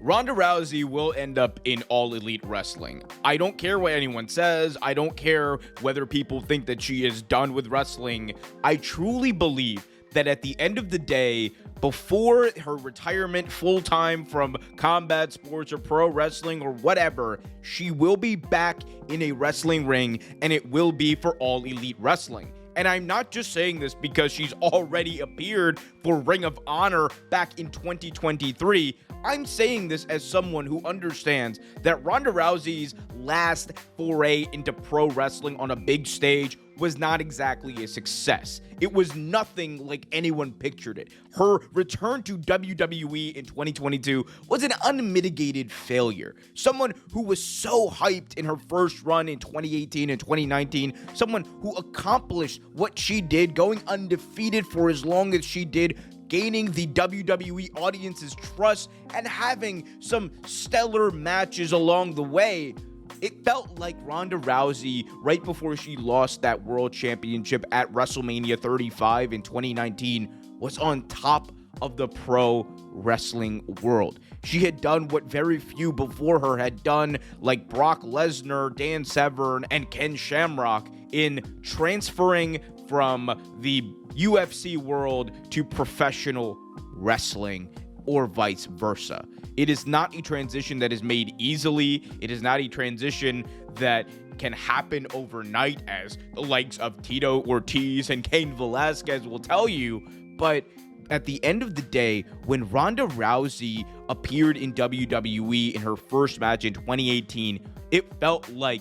Ronda Rousey will end up in All Elite Wrestling. I don't care what anyone says. I don't care whether people think that she is done with wrestling. I truly believe that at the end of the day, before her retirement full-time from combat sports or pro wrestling or whatever, she will be back in a wrestling ring, and it will be for All Elite Wrestling. And I'm not just saying this because she's already appeared for Ring of Honor back in 2023. I'm saying this as someone who understands that Ronda Rousey's last foray into pro wrestling on a big stage was not exactly a success. It was nothing like anyone pictured it. Her return to WWE in 2022 was an unmitigated failure. Someone who was so hyped in her first run in 2018 and 2019, someone who accomplished what she did, going undefeated for as long as she did, gaining the WWE audience's trust and having some stellar matches along the way. It felt like Ronda Rousey, right before she lost that world championship at WrestleMania 35 in 2019, was on top of the pro wrestling world. She had done what very few before her had done, like Brock Lesnar, Dan Severn, and Ken Shamrock, in transferring from the UFC world to professional wrestling, or vice versa. It is not a transition that is made easily. It is not a transition that can happen overnight, as the likes of Tito Ortiz and Cain Velasquez will tell you. But at the end of the day, when Ronda Rousey appeared in WWE in her first match in 2018, it felt like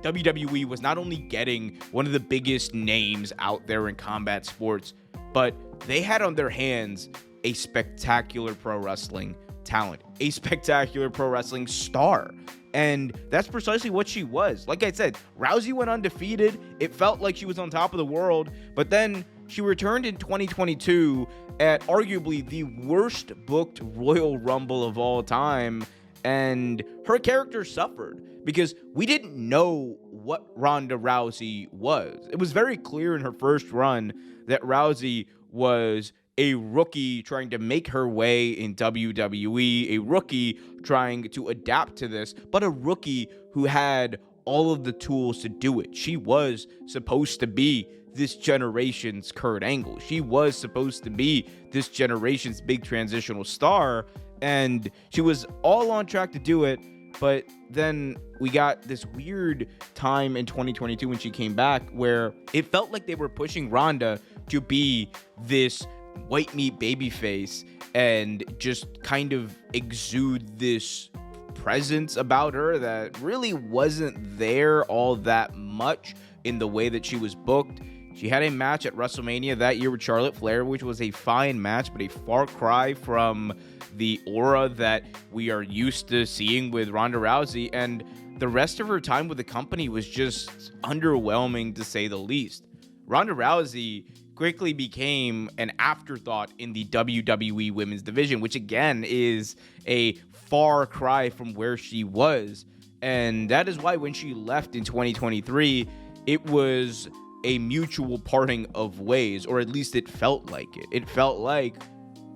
WWE was not only getting one of the biggest names out there in combat sports, but they had on their hands a spectacular pro wrestling talent, a spectacular pro wrestling star. And that's precisely what she was. Like I said, Rousey went undefeated. It felt like she was on top of the world, but then she returned in 2022 at arguably the worst booked Royal Rumble of all time, and her character suffered because we didn't know what Ronda Rousey was. It was very clear in her first run that Rousey was a rookie trying to make her way in WWE, a rookie trying to adapt to this, but a rookie who had all of the tools to do it. She was supposed to be this generation's Kurt Angle. She was supposed to be this generation's big transitional star, and she was all on track to do it. But then we got this weird time in 2022 when she came back where it felt like they were pushing Ronda to be this white meat babyface and just kind of exude this presence about her that really wasn't there all that much in the way that she was booked. She had a match at WrestleMania that year with Charlotte Flair, which was a fine match, but a far cry from the aura that we are used to seeing with Ronda Rousey. And the rest of her time with the company was just underwhelming, to say the least. Ronda Rousey quickly became an afterthought in the WWE women's division, which again is a far cry from where she was. And that is why when she left in 2023, it was a mutual parting of ways, or at least it felt like it. It felt like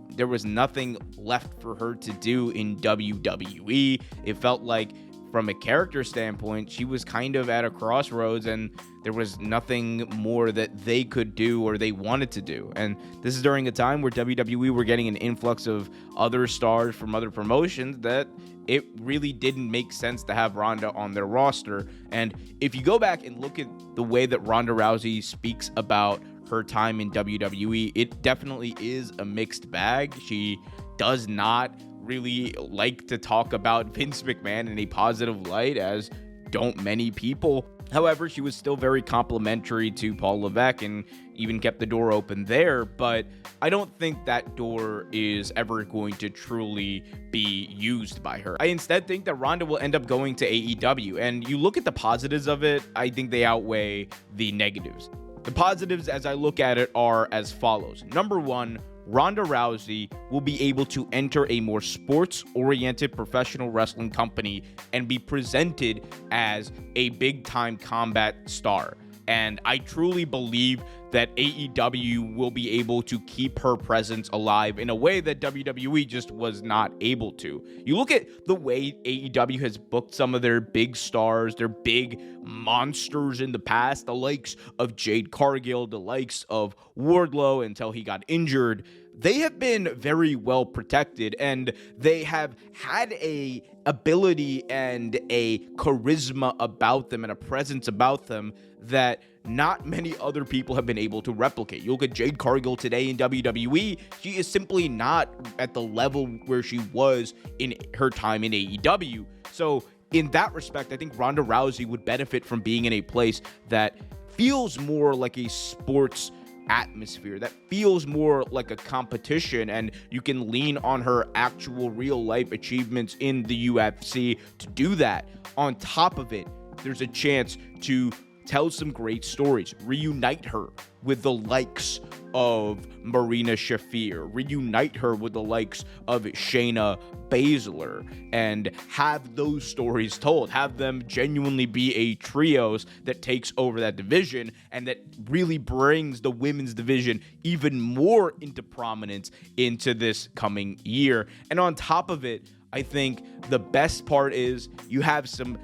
there was nothing left for her to do in WWE. It felt like, from a character standpoint, she was kind of at a crossroads and there was nothing more that they could do or they wanted to do. And this is during a time where WWE were getting an influx of other stars from other promotions that it really didn't make sense to have Ronda on their roster. And if you go back and look at the way that Ronda Rousey speaks about her time in WWE, it definitely is a mixed bag. She does not really like to talk about Vince McMahon in a positive light, as don't many people. However, she was still very complimentary to Paul Levesque and even kept the door open there, but I don't think that door is ever going to truly be used by her. I instead think that Ronda will end up going to AEW, and you look at the positives of it, I think they outweigh the negatives. The positives, as I look at it, are as follows. Number one, Ronda Rousey will be able to enter a more sports-oriented professional wrestling company and be presented as a big-time combat star. And I truly believe that AEW will be able to keep her presence alive in a way that WWE just was not able to. You look at the way AEW has booked some of their big stars, their big monsters in the past, the likes of Jade Cargill, the likes of Wardlow until he got injured. They have been very well protected, and they have had a ability and a charisma about them and a presence about them that not many other people have been able to replicate. You look at Jade Cargill today in WWE, she is simply not at the level where she was in her time in AEW. So in that respect, I think Ronda Rousey would benefit from being in a place that feels more like a sports atmosphere, that feels more like a competition, and you can lean on her actual real life achievements in the UFC to do that. On top of it, there's a chance to tell some great stories, reunite her with the likes of Marina Shafir, reunite her with the likes of Shayna Baszler, and have those stories told, have them genuinely be a trios that takes over that division and that really brings the women's division even more into prominence into this coming year. And on top of it, I think the best part is you have some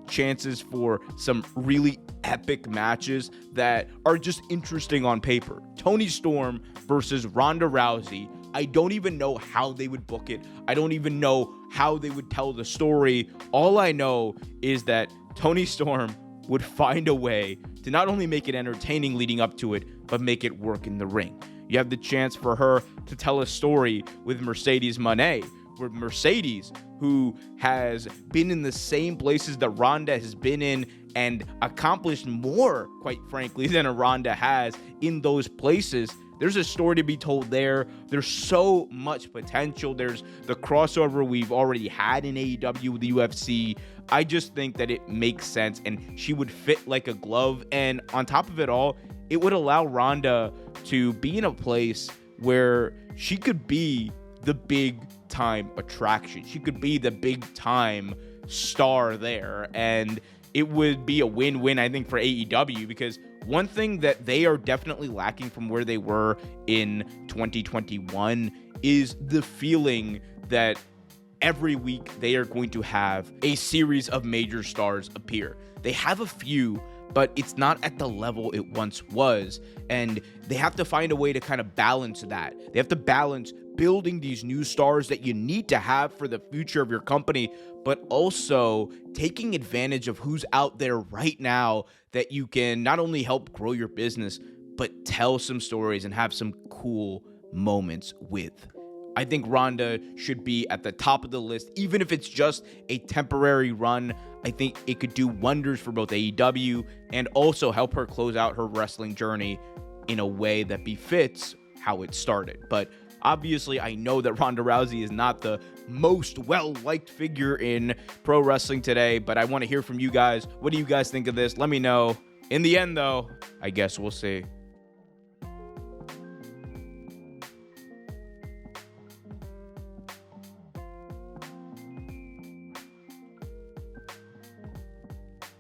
chances for some really epic matches that are just interesting on paper. Toni Storm versus Ronda Rousey. I don't even know how they would book it. I don't even know how they would tell the story. All I know is that Toni Storm would find a way to not only make it entertaining leading up to it, but make it work in the ring. You have the chance for her to tell a story with Mercedes Moné, where Mercedes, who has been in the same places that Ronda has been in and accomplished more, quite frankly, than a Ronda has in those places. There's a story to be told there. There's so much potential. There's the crossover we've already had in AEW with the UFC. I just think that it makes sense, and she would fit like a glove. And on top of it all, it would allow Ronda to be in a place where she could be the big time attraction. She could be the big time star there, and it would be a win-win, I think, for AEW, because one thing that they are definitely lacking from where they were in 2021 is the feeling that every week they are going to have a series of major stars appear. They have a few, but it's not at the level it once was, and they have to find a way to kind of balance that. They have to balance building these new stars that you need to have for the future of your company, but also taking advantage of who's out there right now that you can not only help grow your business, but tell some stories and have some cool moments with. I think Ronda should be at the top of the list, even if it's just a temporary run. I think it could do wonders for both AEW and also help her close out her wrestling journey in a way that befits how it started. But obviously, I know that Ronda Rousey is not the most well-liked figure in pro wrestling today, but I want to hear from you guys. What do you guys think of this? Let me know. In the end, though, I guess we'll see.